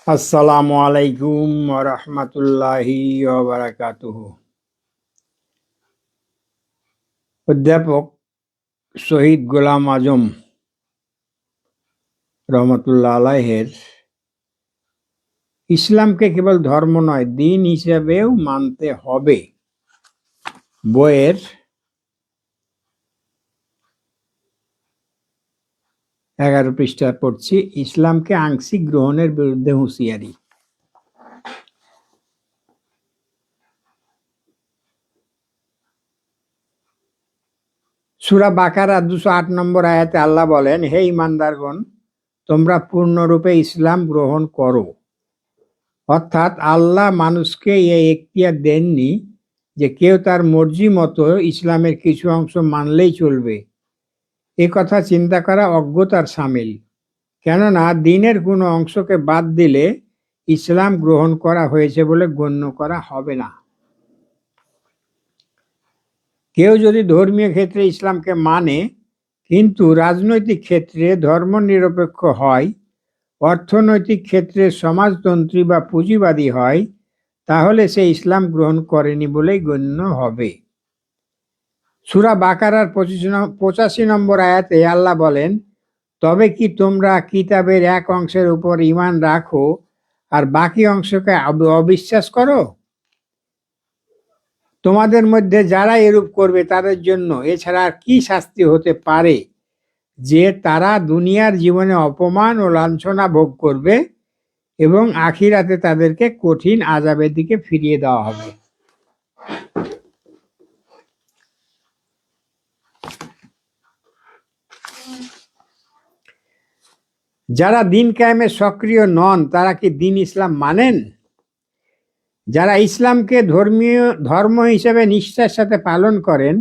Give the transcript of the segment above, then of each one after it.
আসসালামু আলাইকুম ওয়া রাহমাতুল্লাহি ওয়া বারাকাতুহু। অধ্যাপক শহীদ গোলাম আজম রহমতুল্লাহ আলাইহের ইসলামকে কেবল ধর্ম নয় দিন হিসেবেও মানতে হবে বইয়ের 11 পৃষ্ঠা পড়ছি। ইসলামকে আংশিক গ্রহণের বিরুদ্ধে হুঁশিয়ারি। সূরা বাকারা 208 নম্বর আয়াতে আল্লাহ বলেন, হে ঈমানদারগণ, তোমরা পূর্ণরূপে ইসলাম গ্রহণ করো। অর্থাৎ আল্লাহ মানুষকে এই এখতিয়ার দেননি যে কেউ তার মর্জি মতো ইসলামের কিছু অংশ মানলেই চলবে। এ কথা চিন্তা করা অজ্ঞতার শামিল, কেননা দিনের কোনো অংশকে বাদ দিলে ইসলাম গ্রহণ করা হয়েছে বলে গণ্য করা হবে না। কেউ যদি ধর্মীয় ক্ষেত্রে ইসলামকে মানে কিন্তু রাজনৈতিক ক্ষেত্রে ধর্মনিরপেক্ষ হয়, অর্থনৈতিক ক্ষেত্রে সমাজতন্ত্রী বা পুঁজিবাদী হয়, তাহলে সে ইসলাম গ্রহণ করেনি বলেই গণ্য হবে। সূরা বাকারার 85 নম্বর আয়াতে আল্লাহ বলেন, তবে কি তোমরা কিতাবের এক অংশের উপর ঈমান রাখো আর বাকি অংশকে অবিশ্বাস করো? তোমাদের মধ্যে যারা এরূপ করবে তাদের জন্য এছাড়া আর কি শাস্তি হতে পারে যে তারা দুনিয়ার জীবনে অপমান ও লাঞ্ছনা ভোগ করবে এবং আখিরাতে তাদেরকে কঠিন আযাবের দিকে ফিরিয়ে দেওয়া হবে। যারা দিন কায়েমে সক্রিয় নন তারা কি দিন ইসলাম মানেন? যারা ইসলামকে ধর্ম হিসেবে নিষ্ঠার সাথে পালন করেন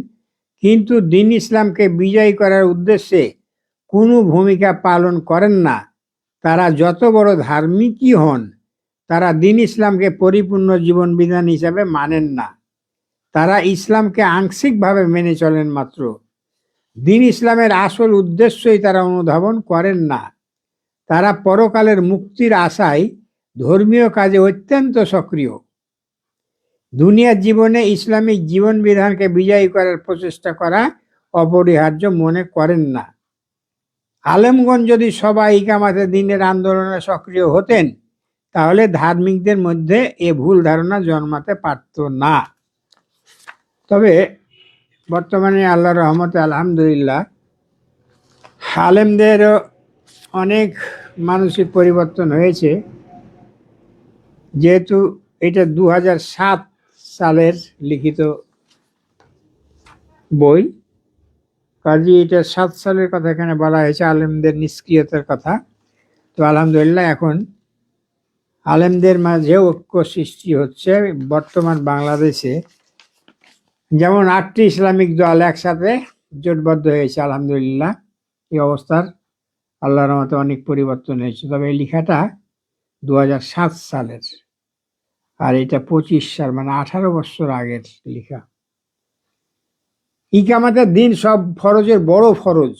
কিন্তু দিন ইসলামকে বিজয়ী করার উদ্দেশ্যে কোনো ভূমিকা পালন করেন না, তারা যত বড় ধার্মিকই হন, তারা দিন ইসলামকে পরিপূর্ণ জীবন বিধান হিসাবে মানেন না। তারা ইসলামকে আংশিকভাবে মেনে চলেন মাত্র। দিন ইসলামের আসল উদ্দেশ্যই তারা অনুধাবন করেন না। তারা পরকালের মুক্তির আশায় ধর্মীয় কাজে অত্যন্ত সক্রিয়। দুনিয়ার জীবনে ইসলামিক জীবন বিধানকে বিজয়ী করার প্রচেষ্টা করা অপরিহার্য মনে করেন না। আলেমগণ যদি সবাই ইকামাতে দিনের আন্দোলনে সক্রিয় হতেন তাহলে ধার্মিকদের মধ্যে এ ভুল ধারণা জন্মাতে পারত না। তবে বর্তমানে আল্লাহর রহমতে আলহামদুলিল্লাহ আলেমদেরও অনেক মানসিক পরিবর্তন হয়েছে। যেহেতু এটা 2007 সালের লিখিত বই, কাজী এটা 7 সালের কথা এখানে বলা হয়েছে, আলেমদের নিষ্ক্রিয়তার কথা। তো আলহামদুলিল্লাহ এখন আলেমদের মাঝে ঐক্য সৃষ্টি হচ্ছে। বর্তমান বাংলাদেশে যেমন 8টি ইসলামিক দল একসাথে জোটবদ্ধ হয়েছে। আলহামদুলিল্লাহ এই অবস্থার আল্লাহর রহমতে অনেক পরিবর্তন হয়েছে। তবে এই লেখাটা 2007 সালের, আর এটা 25 সাল, মানে 18 বছর আগের লেখা। ইকামাতের দিন সব ফরজের বড় ফরজ।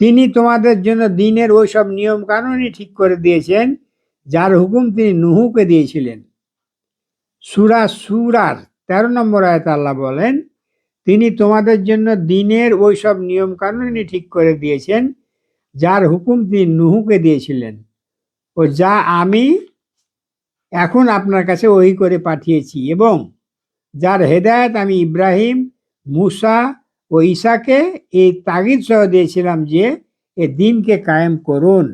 তিনি তোমাদের জন্য দিনের ওই সব নিয়ম কানুনই ঠিক করে দিয়েছেন যার হুকুম তিনি নূহকে দিয়েছিলেন। সূরা সূরার 13 নম্বর আয়াতে আল্লাহ বলেন, তিনি তোমাদের জন্য দিনের ওই সব নিয়ম কানুনই ঠিক করে দিয়েছেন যার হুকুম তিনি নূহকে দিয়েছিলেন ও যা আমি এখন আপনার কাছে ওহী করে পাঠিয়েছি, এবং যার হেদায়েত আমি ইব্রাহিম, মূসা ও ঈসাকে এই তাগিদ সহ দিয়েছিলাম যে এ দিনকে কায়েম করুন।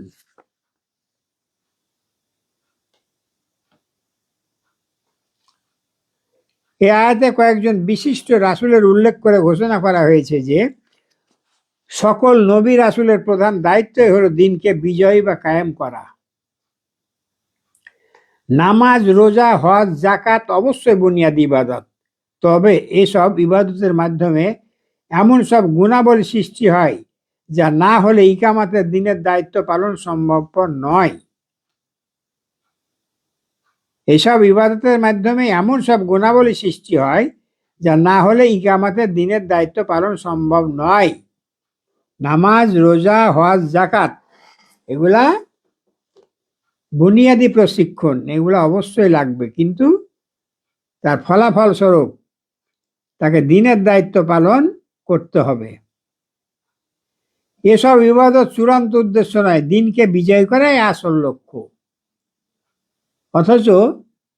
এ আয়াতে কয়েকজন বিশিষ্ট রাসূলের উল্লেখ করে ঘোষণা করা হয়েছে যে সকল নবী রাসূলের প্রধান দায়িত্বই হলো দিনকে বিজয়ী বা কায়েম করা। নামাজ, রোজা, হজ, যাকাত অবশ্যই বুনিয়াদি ইবাদত। তবে এসব ইবাদতের মাধ্যমে এমন সব গুণাবলী সৃষ্টি হয় যা না হলে ইকামাতের দিনের দায়িত্ব পালন সম্ভবপর নয়। এসব ইবাদতের মাধ্যমে এমন সব গুণাবলী সৃষ্টি হয় যা না হলে ইকামাতের দিনের দায়িত্ব পালন সম্ভব নয়। নামাজ, রোজা, হজ, যাকাত এগুলা বুনিয়াদী প্রশিক্ষণ, এগুলো অবশ্যই লাগবে, কিন্তু তার ফলাফল স্বরূপ তাকে দিনের দায়িত্ব পালন করতে হবে। এসব ইবাদত চূড়ান্ত উদ্দেশ্য নয়, দিনকে বিজয় করাই আসল লক্ষ্য। অথচ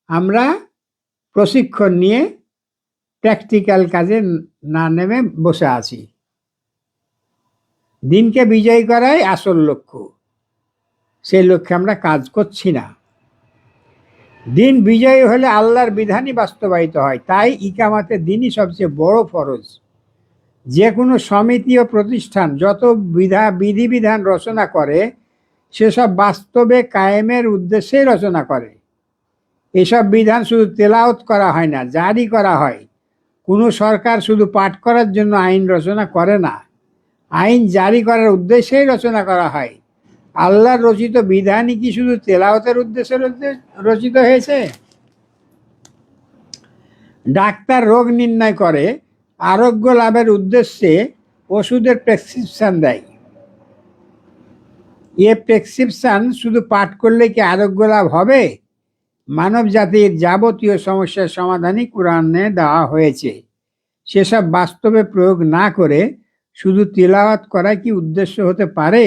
আমরা প্রশিক্ষণ নিয়ে প্র্যাকটিক্যাল কাজে না নেমে বসে আছি। দিনকে বিজয় করাই আসল লক্ষ্য, সেই লক্ষ্যে আমরা কাজ করছি না। দিন বিজয়ী হলে আল্লাহর বিধানই বাস্তবায়িত হয়। তাই ইকামাতের দিনই সবচেয়ে বড় ফরজ। যে কোনো সমিতি ও প্রতিষ্ঠান যত বিধিবিধান রচনা করে সেসব বাস্তবে কায়েমের উদ্দেশ্যেই রচনা করে। এসব বিধান শুধু তেলাওয়াত করা হয় না, জারি করা হয়। কোনো সরকার শুধু পাঠ করার জন্য আইন রচনা করে না, আইন জারি করার উদ্দেশ্যেই রচনা করা হয়। আল্লাহর রচিত বিধানই কি শুধু তেলাওয়াতের উদ্দেশ্যে রচিত হয়েছে? ডাক্তার রোগ নির্ণয় করে, আরোগ্য লাভের উদ্দেশ্যে ওষুধের প্রেসক্রিপশন দেয়। এ প্রেসক্রিপশন শুধু পাঠ করলে কি আরোগ্য লাভ হবে? মানব জাতির যাবতীয় সমস্যার সমাধানই কোরআনে দেওয়া হয়েছে। সেসব বাস্তবে প্রয়োগ না করে শুধু তিলাওয়াত করা কি উদ্দেশ্য হতে পারে?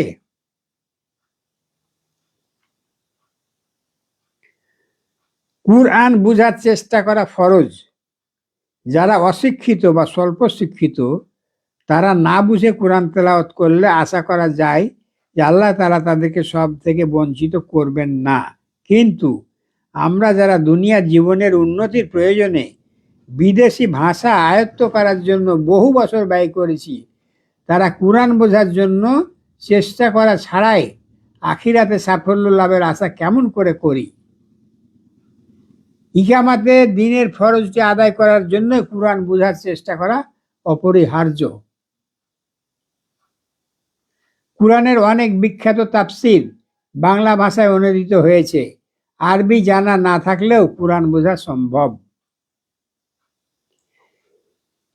কুরআন বুঝার চেষ্টা করা ফরজ। যারা অশিক্ষিত বা স্বল্প শিক্ষিত তারা না বুঝে কোরআন তেলাওয়াত করলে আশা করা যায় যে আল্লাহ তাআলা তাদেরকে সব থেকে বঞ্চিত করবেন না। কিন্তু আমরা যারা দুনিয়ার জীবনের উন্নতির প্রয়োজনে বিদেশি ভাষা আয়ত্ত করার জন্য বহু বছর ব্যয় করেছি, তারা কোরআন বোঝার জন্য চেষ্টা করা ছাড়াই আখিরাতে সাফল্য লাভের আশা কেমন করে করি? ইকামাতে দিনের ফরজটি আদায় করার জন্য কোরআন বোঝার চেষ্টা করা অপরিহার্য। কোরআনের অনেক বিখ্যাত তাফসির বাংলা ভাষায় অনুদিত হয়েছে। আরবি জানা না থাকলেও কোরআন বোঝা সম্ভব।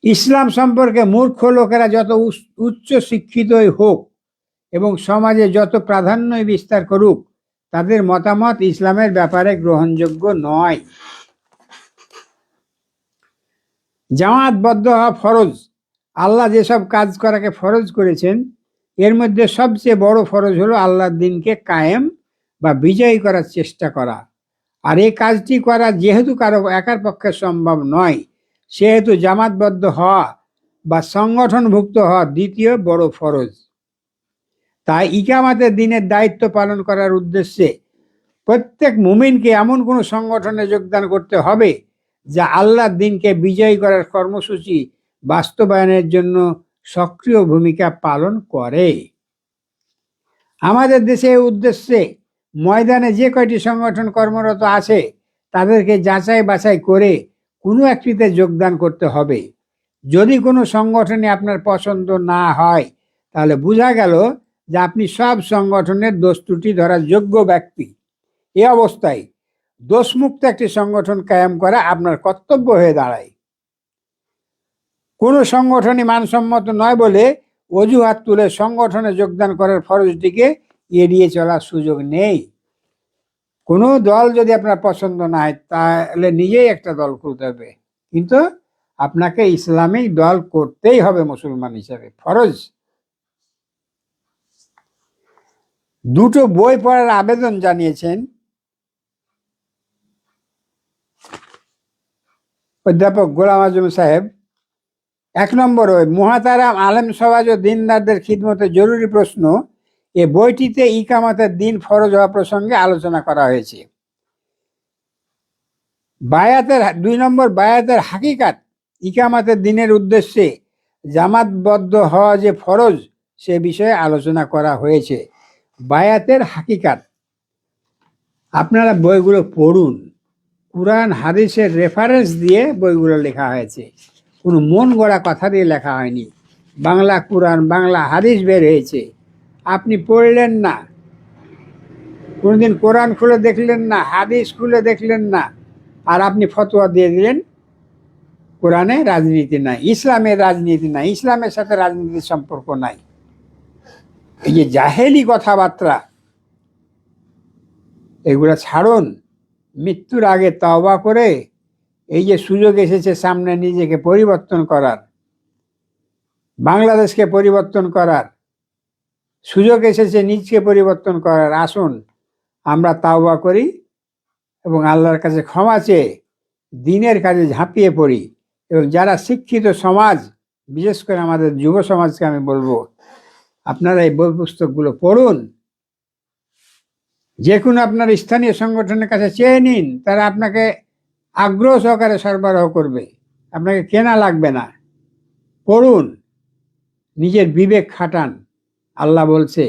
ইসলাম সম্পর্কে মূর্খ লোকেরা যত উচ্চ শিক্ষিতই হোক এবং সমাজে যত প্রাধান্যই বিস্তার করুক, তাদের মতামত ইসলামের ব্যাপারে গ্রহণযোগ্য নয়। জামাতবদ্ধ হওয়া ফরজ। আল্লাহ যেসব কাজ করাকে ফরজ করেছেন এর মধ্যে সবচেয়ে বড় ফরজ হলো আল্লাহর দিনকে কায়েম বা বিজয়ী করার চেষ্টা করা। আর এই কাজটি করা যেহেতু কারো একার পক্ষে সম্ভব নয়, সেহেতু জামাতবদ্ধ হওয়া বা সংগঠনভুক্ত হওয়া দ্বিতীয় বড় ফরজ। তাই ইকামাতের দিনের দায়িত্ব পালন করার উদ্দেশ্যে প্রত্যেক মুমিনকে এমন কোনো সংগঠনে যোগদান করতে হবে যা আল্লাহর দিনকে বিজয়ী করার কর্মসূচি বাস্তবায়নের জন্য সক্রিয় ভূমিকা পালন করে। আমাদের দেশে এই উদ্দেশ্যে ময়দানে যে কয়টি সংগঠন কর্মরত আছে তাদেরকে যাচাই বাছাই করে কোনো একটিতে যোগদান করতে হবে। যদি কোনো সংগঠনে আপনার পছন্দ না হয় তাহলে বোঝা গেল যে আপনি সব সংগঠনের দোষ ত্রুটি ধরার যোগ্য ব্যক্তি। এ অবস্থায় দোষমুক্ত একটি সংগঠন কায়েম করা আপনার কর্তব্য হয়ে দাঁড়ায়। কোনো সংগঠনই মানসম্মত নয় বলে অজুহাত তুলে সংগঠনে যোগদান করার ফরজটিকে এড়িয়ে চলার সুযোগ নেই। কোনো দল যদি আপনার পছন্দ না হয় তাহলে নিজেই একটা দল খুলতে হবে, কিন্তু আপনাকে ইসলামিক দল করতেই হবে মুসলমান হিসেবে, ফরজ। দুটো বই পড়ার আবেদন জানিয়েছেন অধ্যাপক গোলাম আজম সাহেব। 1 নম্বর, মুহাতারাম আলেম সমাজ ও দিনদারদের খিদমতে জরুরি প্রশ্ন। এ বইটিতে ইকামাতের দিন ফরজ হওয়া প্রসঙ্গে আলোচনা করা হয়েছে। 2 নম্বর, বায়াতের হাকিকাত। ইকামাতের দিনের উদ্দেশ্যে জামাতবদ্ধ হওয়া যে ফরজ সে বিষয়ে আলোচনা করা হয়েছে। বায়াতের হাকিকাত, আপনারা বইগুলো পড়ুন। কুরআন হাদিসের রেফারেন্স দিয়ে বইগুলো লেখা হয়েছে, কোনো মন গড়া কথা দিয়ে লেখা হয়নি। বাংলা কুরআন, বাংলা হাদিস বের হয়েছে। আপনি পড়লেন না, কোনোদিন কোরআন খুলে দেখলেন না, হাদিস খুলে দেখলেন না, আর আপনি ফতোয়া দিয়ে দিলেন কোরআনে রাজনীতি নাই, ইসলামের রাজনীতি নাই, ইসলামের সাথে রাজনীতির সম্পর্ক নাই। এই যে জাহেলি কথাবার্তা এগুলা ছাড়ুন। মৃত্যুর আগে তওবা করে এই যে সুযোগ এসেছে সামনে নিজেকে পরিবর্তন করার, বাংলাদেশকে পরিবর্তন করার সুযোগ এসেছে, নিজকে পরিবর্তন করার, আসুন আমরা তওবা করি এবং আল্লাহর কাছে ক্ষমা চেয়ে দিনের কাজে ঝাঁপিয়ে পড়ি। এবং যারা শিক্ষিত সমাজ, বিশেষ করে আমাদের যুব সমাজকে আমি বলবো, আপনারা এই বই পুস্তকগুলো পড়ুন। যে কোনো আপনার স্থানীয় সংগঠনের কাছে চেয়ে নিন, তারা আপনাকে আগ্রহ সহকারে সরবরাহ করবে, আপনাকে কেনা লাগবে না। পড়ুন, নিজের বিবেক খাটান। আল্লাহ বলছে,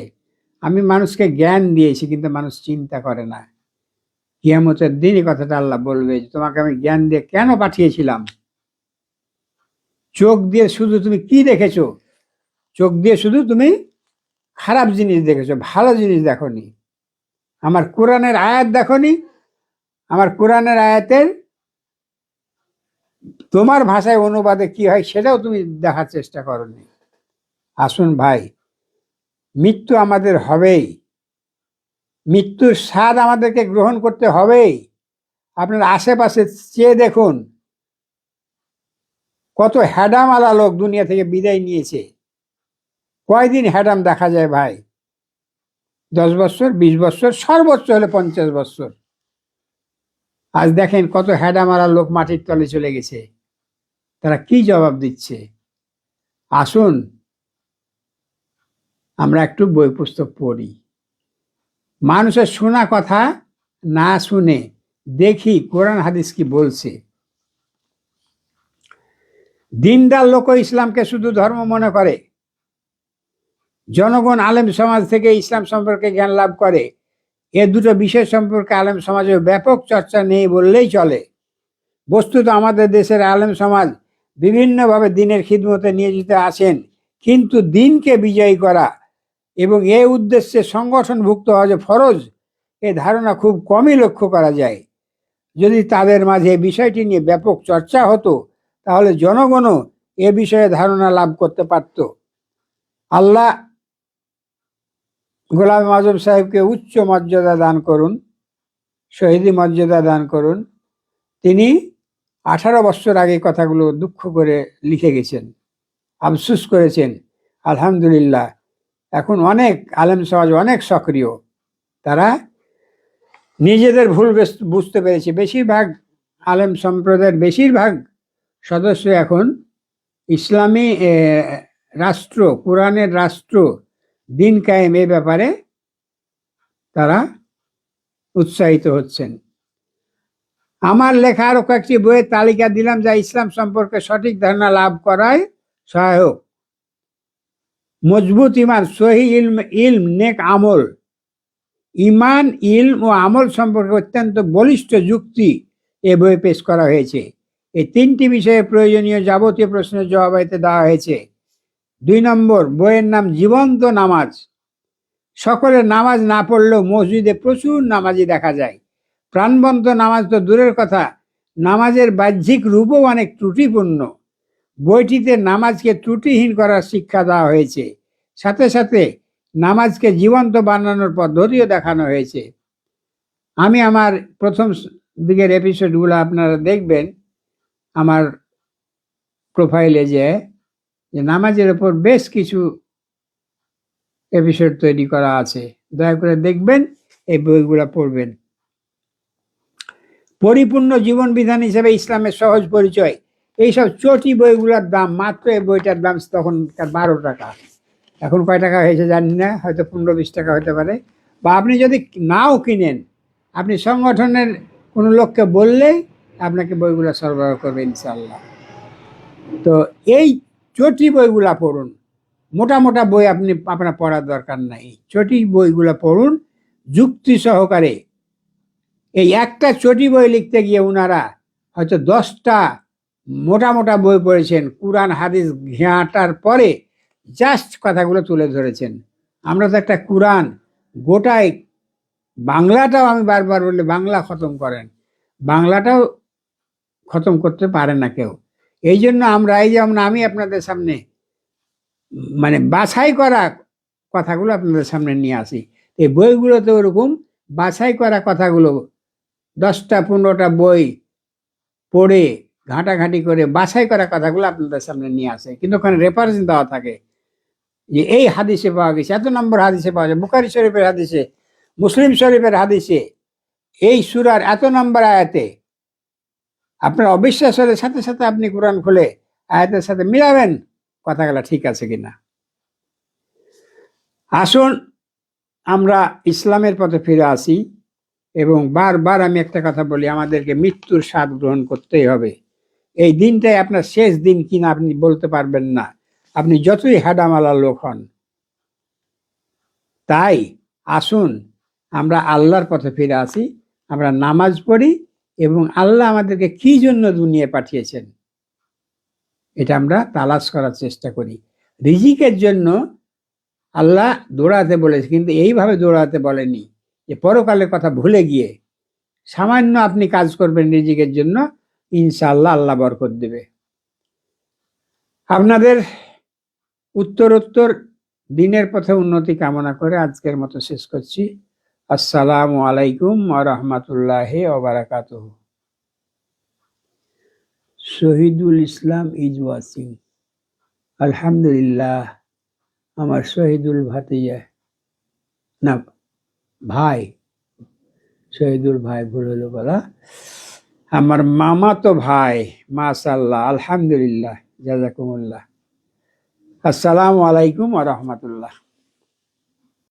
আমি মানুষকে জ্ঞান দিয়েছি কিন্তু মানুষ চিন্তা করে না। কিয়ামতের দিনই কথাটা আল্লাহ বলবে যে তোমাকে আমি জ্ঞান দিয়ে কেন পাঠিয়েছিলাম? চোখ দিয়ে শুধু তুমি কি দেখেছো? চোখ দিয়ে শুধু তুমি খারাপ জিনিস দেখেছো, ভালো জিনিস দেখোনি। আমার কোরআনের আয়াত দেখোনি, আমার কোরআনের আয়াতের তোমার ভাষায় অনুবাদে কি হয় সেটাও তুমি দেখার চেষ্টা করোনি। আসুন ভাই, মৃত্যু আমাদের হবেই, মৃত্যুর স্বাদ আমাদেরকে গ্রহণ করতে হবেই। আপনার আশেপাশে চেয়ে দেখুন, কত হ্যাডামালা লোক দুনিয়া থেকে বিদায় নিয়েছে। কয়দিন হ্যাডাম দেখা যায় ভাই? 10 বছর, 20 বছর, সর্বোচ্চ হলে 50 বছর। আজ দেখেন কত হ্যাডামালা লোক মাটির তলে চলে গেছে। তারা কি জবাব দিচ্ছে? আসুন আমরা একটু বই পুস্তক পড়ি, মানুষের শোনা কথা না শুনে দেখি কোরআন হাদিস কি বলছে। দিনদার লোক ইসলামকে শুধু ধর্ম মনে করে, জনগণ আলেম সমাজ থেকে ইসলাম সম্পর্কে জ্ঞান লাভ করে। এ দুটো বিষয় সম্পর্কে আলেম সমাজের ব্যাপক চর্চা নেই বললেই চলে। বস্তুত আমাদের দেশের আলেম সমাজ বিভিন্নভাবে দিনের খিদমতে নিয়োজিত আছেন, কিন্তু দিনকে বিজয়ী করা এবং এ উদ্দেশ্যে সংগঠনভুক্ত হওয়া যে ফরজ, এ ধারণা খুব কমই লক্ষ্য করা যায়। যদি তাদের মাঝে এই বিষয়টি নিয়ে ব্যাপক চর্চা হতো, তাহলে জনগণও এ বিষয়ে ধারণা লাভ করতে পারত। আল্লাহ গোলাম আজম সাহেবকে উচ্চ মর্যাদা দান করুন, শহীদি মর্যাদা দান করুন। তিনি 18 বছর আগে কথাগুলো দুঃখ করে লিখে গেছেন, আফসুস করেছেন। আলহামদুলিল্লাহ, এখন অনেক আলেম সমাজ অনেক সক্রিয়, তারা নিজেদের ভুল বুঝতে পেরেছে। বেশিরভাগ আলেম সম্প্রদায়ের বেশিরভাগ সদস্য এখন ইসলামী রাষ্ট্র, কোরআনের রাষ্ট্র, দিন কায়েম এ ব্যাপারে তারা উৎসাহিত হচ্ছেন। আমার লেখা আরো কয়েকটি বইয়ের তালিকা দিলাম যা ইসলাম সম্পর্কে সঠিক ধারণা লাভ করায় সহায়ক। মজবুত ইমান, সহি ইলম, ইলম নেক আমল। ইমান, ইলম ও আমল সম্পর্কে অত্যন্ত বলিষ্ঠ যুক্তি এ বইয়ে পেশ করা হয়েছে। এই 3টি বিষয়ে প্রয়োজনীয় যাবতীয় প্রশ্নের জবাব এতে দেওয়া হয়েছে। 2 নম্বর, বইয়ের নাম জীবন্ত নামাজ। সকলের নামাজ না পড়লেও মসজিদে প্রচুর নামাজি দেখা যায়। প্রাণবন্ত নামাজ তো দূরের কথা, নামাজের বাহ্যিক রূপও অনেক ত্রুটিপূর্ণ। বইটিতে নামাজকে ত্রুটিহীন করার শিক্ষা দেওয়া হয়েছে, সাথে সাথে নামাজকে জীবন্ত বানানোর পদ্ধতিও দেখানো হয়েছে। আমি আমার প্রথম দিকের এপিসোডগুলো আপনারা দেখবেন আমার প্রোফাইলে, যে নামাজের উপর বেশ কিছু এপিসোড তৈরি করা আছে, দয়া করে দেখবেন, এই বইগুলো পড়বেন। পরিপূর্ণ জীবন বিধান হিসেবে ইসলামের সহজ পরিচয়, এইসব চটি বইগুলোর দাম মাত্র, এই বইটার দাম তখনকার 12 টাকা। এখন কয় টাকা হয়েছে জানি না, হয়তো 15-20 টাকা হতে পারে। বা আপনি যদি নাও কিনেন, আপনি সংগঠনের কোনো লোককে বললেই আপনাকে বইগুলো সরবরাহ করবে ইনশাল্লাহ। তো এই চটি বইগুলা পড়ুন, মোটা মোটা বই আপনার পড়ার দরকার নাই। চটি বইগুলো পড়ুন যুক্তি সহকারে। এই একটা চটি বই লিখতে গিয়ে ওনারা হয়তো 10টা মোটা মোটা বই পড়েছেন, কুরআন হাদিস ঘেঁটার পরে জাস্ট কথাগুলো তুলে ধরেছেন। আমরা তো একটা কুরআন গোটায়, বাংলাটাও আমি বারবার বললে বাংলা খতম করেন, বাংলাটাও খতম করতে পারে না কেউ। এই জন্য আমরা, এই যেমন আমি আপনাদের সামনে মানে বাছাই করা কথাগুলো আপনাদের সামনে নিয়ে আসি। এই বইগুলোতে ওরকম বাছাই করা কথাগুলো 10টা 15টা বই পড়ে ঘাঁটাঘাঁটি করে বাছাই করা কথাগুলো আপনাদের সামনে নিয়ে আসে, কিন্তু ওখানে রেফারেন্স দেওয়া থাকে যে এই হাদিসে পাওয়া গেছে, এত নম্বর হাদিসে পাওয়া যায়, বুখারী শরীফের হাদিসে, মুসলিম শরীফের হাদিসে, এই সূরার এত নম্বর আয়াতে। আপনার অবিশ্বাস হলে সাথে সাথে আপনি কোরআন খুলে আয়াতের সাথে মিলাবেন কথাগুলো ঠিক আছে কিনা। আসুন আমরা ইসলামের পথে ফিরে আসি, এবং বারবার আমি একটা কথা বলি, আমাদেরকে মৃত্যুর স্বাদ গ্রহণ করতেই হবে। এই দিনটাই আপনার শেষ দিন কিনা আপনি বলতে পারবেন না, আপনি যতই হাডামালা লোক হন। তাই আসুন আমরা আল্লাহর পথে ফিরে আসি, আমরা নামাজ পড়ি, এবং আল্লাহ আমাদেরকে কি জন্য দুনিয়ায় পাঠিয়েছেন এটা আমরা তালাশ করার চেষ্টা করি। রিজিকের জন্য আল্লাহ দৌড়াতে বলেছে, কিন্তু এইভাবে দৌড়াতে বলেনি যে পরকালের কথা ভুলে গিয়ে সামান্য আপনি কাজ করবেন রিজিকের জন্য, ইনশাআল্লাহ আল্লাহ বরকত দেবে। আপনাদের উত্তরোত্তর দিনের পথে উন্নতি কামনা করে আজকের মতো শেষ করছি। আসসালামু আলাইকুম ওয়া রাহমাতুল্লাহি ওয়া বারাকাতুহু। Shahidul Islam is watching. আলহামদুলিল্লাহ, আমার শহীদুল ভাতিজা, না ভাই, শহীদুল ভাই ভুল হলো বলা, আমার মামা তো ভাই, মাশাআল্লাহ, আলহামদুলিল্লাহ, জাযাকুমুল্লাহ। আসসালামু আলাইকুম ওয়া রাহমাতুল্লাহ।